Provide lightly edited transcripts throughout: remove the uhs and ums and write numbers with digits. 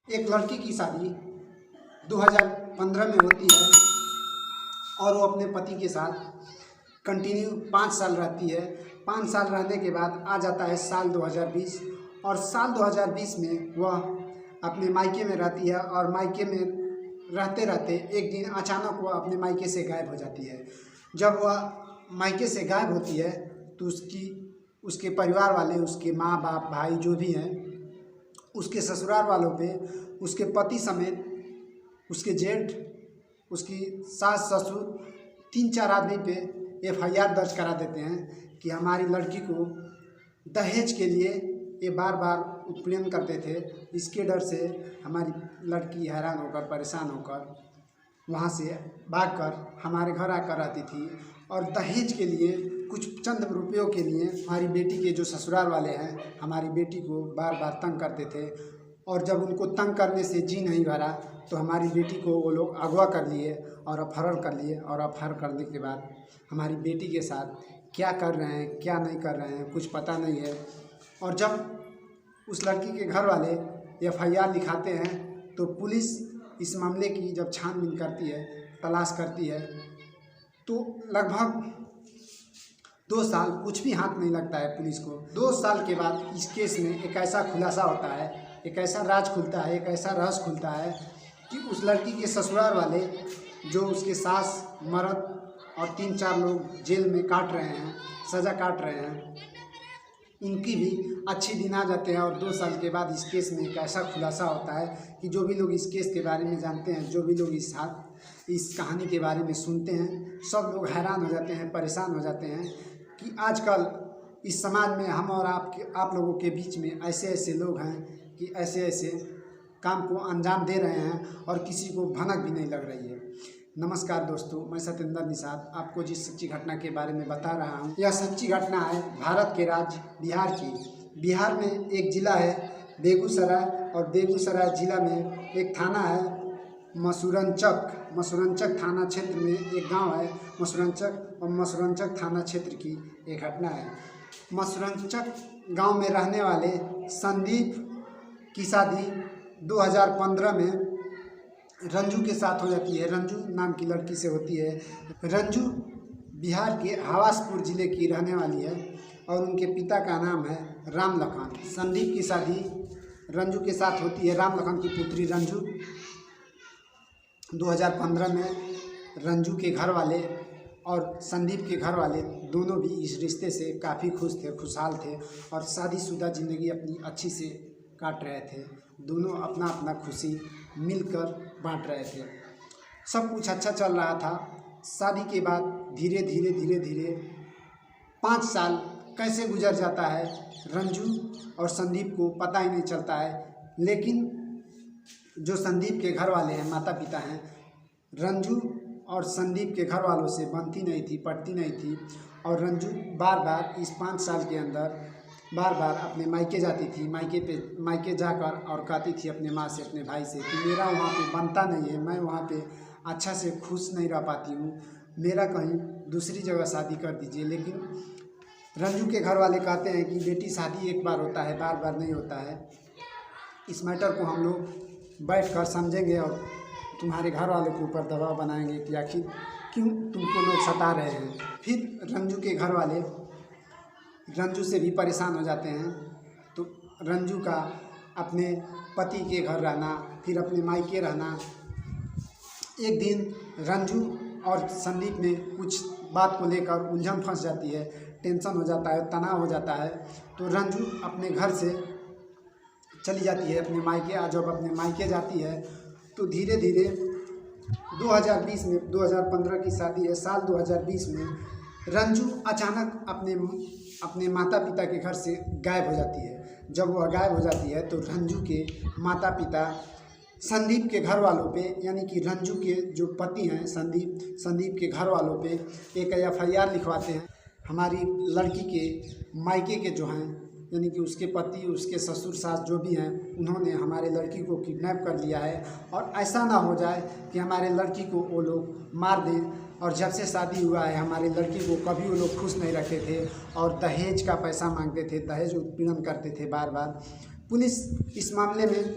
एक लड़की की शादी 2015 में होती है और वो अपने पति के साथ कंटिन्यू 5 साल रहती है। 5 साल रहने के बाद आ जाता है साल 2020 और साल 2020 में वह अपने मायके में रहती है और मायके में रहते रहते एक दिन अचानक वह अपने मायके से गायब हो जाती है। जब वह मायके से गायब होती है तो उसके परिवार वाले, उसके माँ बाप, भाई जो भी हैं, उसके ससुराल वालों पे, उसके पति समेत उसके जेठ, उसकी सास ससुर 3-4 आदमी पे FIR दर्ज करा देते हैं कि हमारी लड़की को दहेज के लिए ये बार बार उत्पीड़न करते थे। इसके डर से हमारी लड़की हैरान होकर, परेशान होकर वहाँ से भागकर हमारे घर आकर रहती थी और दहेज के लिए कुछ चंद रुपयों के लिए हमारी बेटी के जो ससुराल वाले हैं हमारी बेटी को बार बार तंग करते थे। और जब उनको तंग करने से जी नहीं भरा तो हमारी बेटी को वो लोग अगवा कर लिए और अपहरण कर लिए और अपहरण करने के बाद हमारी बेटी के साथ क्या कर रहे हैं, क्या नहीं कर रहे हैं, कुछ पता नहीं है। और जब उस लड़की के घर वाले FIR लिखाते हैं तो पुलिस इस मामले की जब छानबीन करती है, तलाश करती है, तो लगभग 2 साल कुछ भी हाथ नहीं लगता है पुलिस को। 2 साल के बाद इस केस में एक ऐसा खुलासा होता है, एक ऐसा राज खुलता है, एक ऐसा रहस्य खुलता है कि उस लड़की के ससुराल वाले, जो उसके सास, मर्द और 3-4 लोग जेल में काट रहे हैं, सज़ा काट रहे हैं, उनकी भी अच्छे दिन आ जाते हैं। और 2 साल के बाद इस केस में एक ऐसा खुलासा होता है कि जो भी लोग इस केस के बारे में जानते हैं, जो भी लोग इस कहानी के बारे में सुनते हैं, सब लोग हैरान हो जाते हैं, परेशान हो जाते हैं कि आजकल इस समाज में हम और आप लोगों के बीच में ऐसे ऐसे लोग हैं कि ऐसे ऐसे काम को अंजाम दे रहे हैं और किसी को भनक भी नहीं लग रही है। नमस्कार दोस्तों, मैं सत्येंद्र निषाद आपको जिस सच्ची घटना के बारे में बता रहा हूँ, यह सच्ची घटना है भारत के राज्य बिहार की। बिहार में एक ज़िला है बेगूसराय और बेगूसराय ज़िला में एक थाना है मसूरंचक। मसूरंचक थाना क्षेत्र में एक गांव है मसूरंचक और मसूरंचक थाना क्षेत्र की एक घटना है। मसूरंचक गांव में रहने वाले संदीप की शादी 2015 में रंजू के साथ हो जाती है। रंजू नाम की लड़की से होती है। रंजू बिहार के हवासपुर ज़िले की रहने वाली है और उनके पिता का नाम है राम लखन। संदीप की शादी रंजू के साथ होती है, राम लखन की पुत्री रंजू। 2015 में रंजू के घर वाले और संदीप के घर वाले दोनों भी इस रिश्ते से काफ़ी खुश थे, खुशहाल थे और शादीशुदा ज़िंदगी अपनी अच्छी से काट रहे थे। दोनों अपना अपना खुशी मिलकर बांट रहे थे। सब कुछ अच्छा चल रहा था। शादी के बाद धीरे धीरे 5 साल कैसे गुजर जाता है रंजू और संदीप को पता ही नहीं चलता है। लेकिन जो संदीप के घर वाले हैं, माता पिता हैं, रंजू और संदीप के घर वालों से बनती नहीं थी, पटती नहीं थी और रंजू बार बार इस 5 साल के अंदर बार बार अपने मायके जाती थी। मायके जाकर और कहती थी अपने माँ से, अपने भाई से कि मेरा वहाँ पे बनता नहीं है, मैं वहाँ पे अच्छा से खुश नहीं रह पाती हूँ, मेरा कहीं दूसरी जगह शादी कर दीजिए। लेकिन रंजू के घर वाले कहते हैं कि बेटी शादी एक बार होता है, बार बार नहीं होता है। इस मैटर को हम लोग बैठ कर समझेंगे और तुम्हारे घर वालों के ऊपर दबाव बनाएंगे कि आखिर क्यों तुमको लोग सता रहे हैं। फिर रंजू के घर वाले रंजू से भी परेशान हो जाते हैं तो रंजू का अपने पति के घर रहना, फिर अपने मायके रहना। एक दिन रंजू और संदीप में कुछ बात को लेकर उलझन फंस जाती है, टेंशन हो जाता है, तनाव हो जाता है। तो रंजू अपने घर से चली जाती है अपने मायके। जब अपने मायके जाती है तो धीरे धीरे 2020 में, 2015 की शादी है, साल 2020 में रंजू अचानक अपने माता पिता के घर से गायब हो जाती है। जब वह गायब हो जाती है तो रंजू के माता पिता संदीप के घर वालों पे, यानी कि रंजू के जो पति हैं संदीप के घर वालों पे एक FIR लिखवाते हैं। हमारी लड़की के मायके के जो हैं, यानी कि उसके पति, उसके ससुर सास जो भी हैं, उन्होंने हमारे लड़की को किडनैप कर लिया है और ऐसा ना हो जाए कि हमारे लड़की को वो लोग मार दें। और जब से शादी हुआ है हमारी लड़की को कभी वो लोग खुश नहीं रखे थे और दहेज का पैसा मांगते थे, दहेज उत्पीड़न करते थे बार बार। पुलिस इस मामले में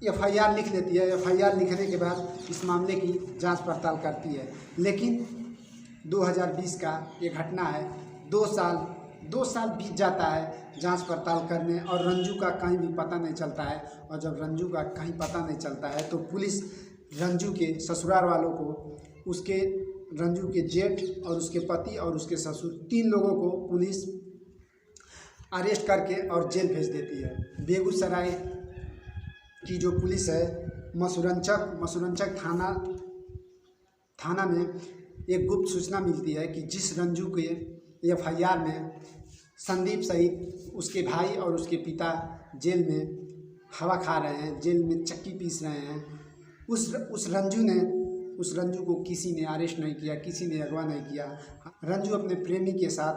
एफआईआर लिख लेती है। एफआईआर लिखने के बाद इस मामले की जांच पड़ताल करती है। लेकिन 2020 का ये घटना है। 2 साल बीत जाता है जांच पड़ताल करने और रंजू का कहीं भी पता नहीं चलता है। और जब रंजू का कहीं पता नहीं चलता है तो पुलिस रंजू के ससुराल वालों को, उसके रंजू के जेठ और उसके पति और उसके ससुर 3 लोगों को पुलिस अरेस्ट करके और जेल भेज देती है। बेगूसराय की जो पुलिस है मसूरंचक थाना में एक गुप्त सूचना मिलती है कि जिस रंजू के एफआईआर में संदीप सहित उसके भाई और उसके पिता जेल में हवा खा रहे हैं, जेल में चक्की पीस रहे हैं, उस रंजू को किसी ने अरेस्ट नहीं किया, किसी ने अगवा नहीं किया। रंजू अपने प्रेमी के साथ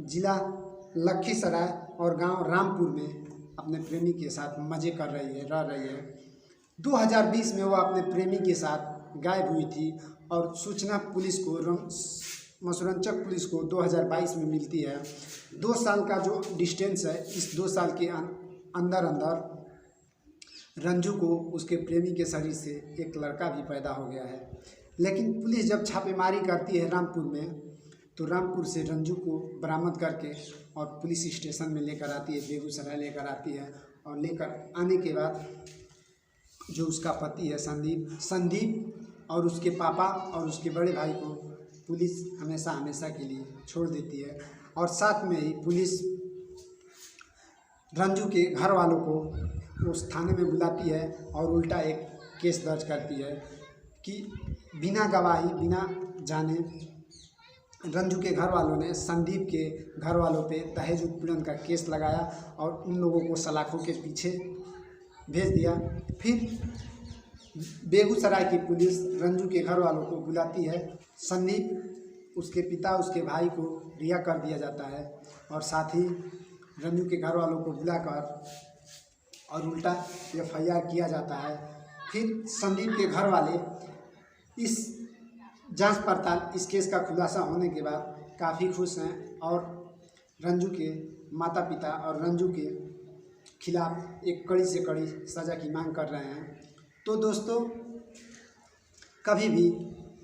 जिला लखीसराय और गांव रामपुर में अपने प्रेमी के साथ मज़े कर रही है, रह रही है। 2020 में वो अपने प्रेमी के साथ गायब हुई थी और सूचना पुलिस को, मसूरंचक पुलिस को 2022 में मिलती है। 2 साल का जो डिस्टेंस है, इस 2 साल के अंदर रंजू को उसके प्रेमी के शरीर से एक लड़का भी पैदा हो गया है। लेकिन पुलिस जब छापेमारी करती है रामपुर में, तो रामपुर से रंजू को बरामद करके और पुलिस स्टेशन में लेकर आती है, बेगूसराय लेकर आती है। और लेकर आने के बाद जो उसका पति है संदीप और उसके पापा और उसके बड़े भाई को पुलिस हमेशा के लिए छोड़ देती है। और साथ में ही पुलिस रंजू के घर वालों को उस थाने में बुलाती है और उल्टा एक केस दर्ज करती है कि बिना गवाही, बिना जाने रंजू के घर वालों ने संदीप के घर वालों पे दहेज उत्पीड़न का केस लगाया और उन लोगों को सलाखों के पीछे भेज दिया। फिर बेगूसराय की पुलिस रंजू के घर वालों को बुलाती है। संदीप, उसके पिता, उसके भाई को रिहा कर दिया जाता है और साथ ही रंजू के घर वालों को बुलाकर और उल्टा एफआईआर किया जाता है। फिर संदीप के घर वाले इस जांच पड़ताल, इस केस का खुलासा होने के बाद काफ़ी खुश हैं और रंजू के माता पिता और रंजू के खिलाफ एक कड़ी से कड़ी सज़ा की मांग कर रहे हैं। तो दोस्तों, कभी भी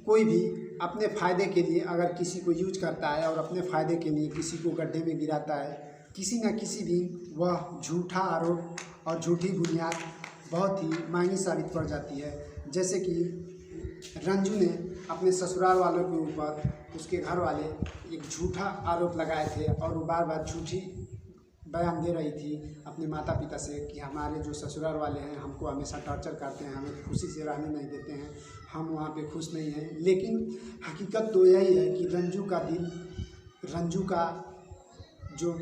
कोई भी अपने फ़ायदे के लिए अगर किसी को यूज करता है और अपने फ़ायदे के लिए किसी को गड्ढे में गिराता है, किसी न किसी दिन वह झूठा आरोप और झूठी बुनियाद बहुत ही महंगी साबित पड़ जाती है। जैसे कि रंजू ने अपने ससुराल वालों के ऊपर उसके घर वाले एक झूठा आरोप लगाए थे और वो बार बार झूठी बयान दे रही थी अपने माता पिता से कि हमारे जो ससुराल वाले हैं हमको हमेशा टॉर्चर करते हैं, हमें खुशी से रहने नहीं देते हैं, हम वहाँ पे खुश नहीं हैं। लेकिन हकीकत तो यही है कि रंजू का जो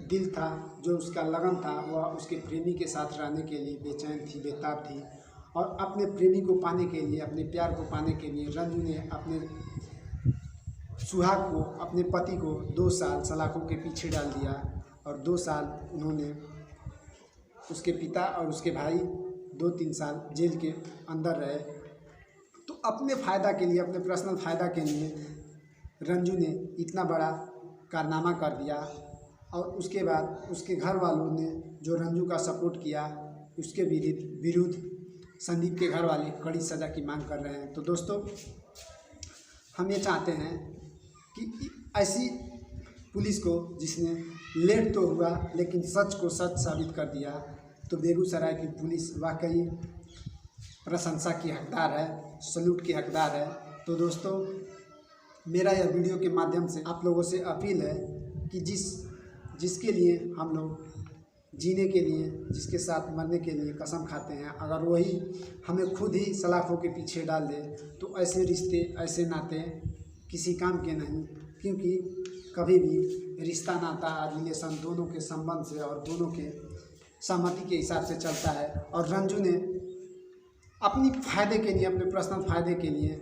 दिल था, जो उसका लगन था, वह उसके प्रेमी के साथ रहने के लिए बेचैन थी, बेताब थी। और अपने प्रेमी को पाने के लिए, अपने प्यार को पाने के लिए रंजू ने अपने सुहाग को, अपने पति को 2 साल सलाखों के पीछे डाल दिया और 2 साल उन्होंने, उसके पिता और उसके भाई 2-3 साल जेल के अंदर रहे। तो अपने फ़ायदा के लिए, अपने पर्सनल फ़ायदा के लिए रंजू ने इतना बड़ा कारनामा कर दिया। और उसके बाद उसके घर वालों ने जो रंजू का सपोर्ट किया, उसके विरुद्ध संदीप के घर वाले कड़ी सज़ा की मांग कर रहे हैं। तो दोस्तों, हम ये चाहते हैं कि ऐसी पुलिस को, जिसने लेट तो हुआ लेकिन सच को सच साबित कर दिया, तो बेगूसराय की पुलिस वाकई प्रशंसा की हकदार है, सैल्यूट की हकदार है। तो दोस्तों, मेरा यह वीडियो के माध्यम से आप लोगों से अपील है कि जिसके लिए हम लोग जीने के लिए, जिसके साथ मरने के लिए कसम खाते हैं, अगर वही हमें खुद ही सलाखों के पीछे डाल दे, तो ऐसे रिश्ते, ऐसे नाते किसी काम के नहीं। क्योंकि कभी भी रिश्ता, नाता, रिलेशन दोनों के संबंध से और दोनों के सहमति के हिसाब से चलता है। और रंजू ने अपनी फ़ायदे के लिए, अपने पर्सनल फ़ायदे के लिए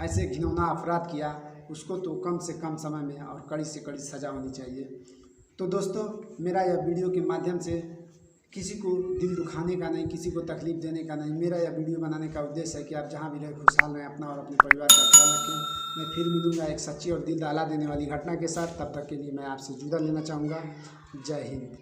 ऐसे घिनौना अपराध किया, उसको तो कम से कम समय में और कड़ी से कड़ी सज़ा होनी चाहिए। तो दोस्तों, मेरा यह वीडियो के माध्यम से किसी को दिल दुखाने का नहीं, किसी को तकलीफ़ देने का नहीं, मेरा यह वीडियो बनाने का उद्देश्य है कि आप जहाँ भी रहें खुशहाल रहें, अपना और अपने परिवार का ख्याल रखें। मैं फिर मिलूँगा एक सच्ची और दिल दहला देने वाली घटना के साथ। तब तक के लिए मैं आपसे जुदा लेना चाहूँगा। जय हिंद।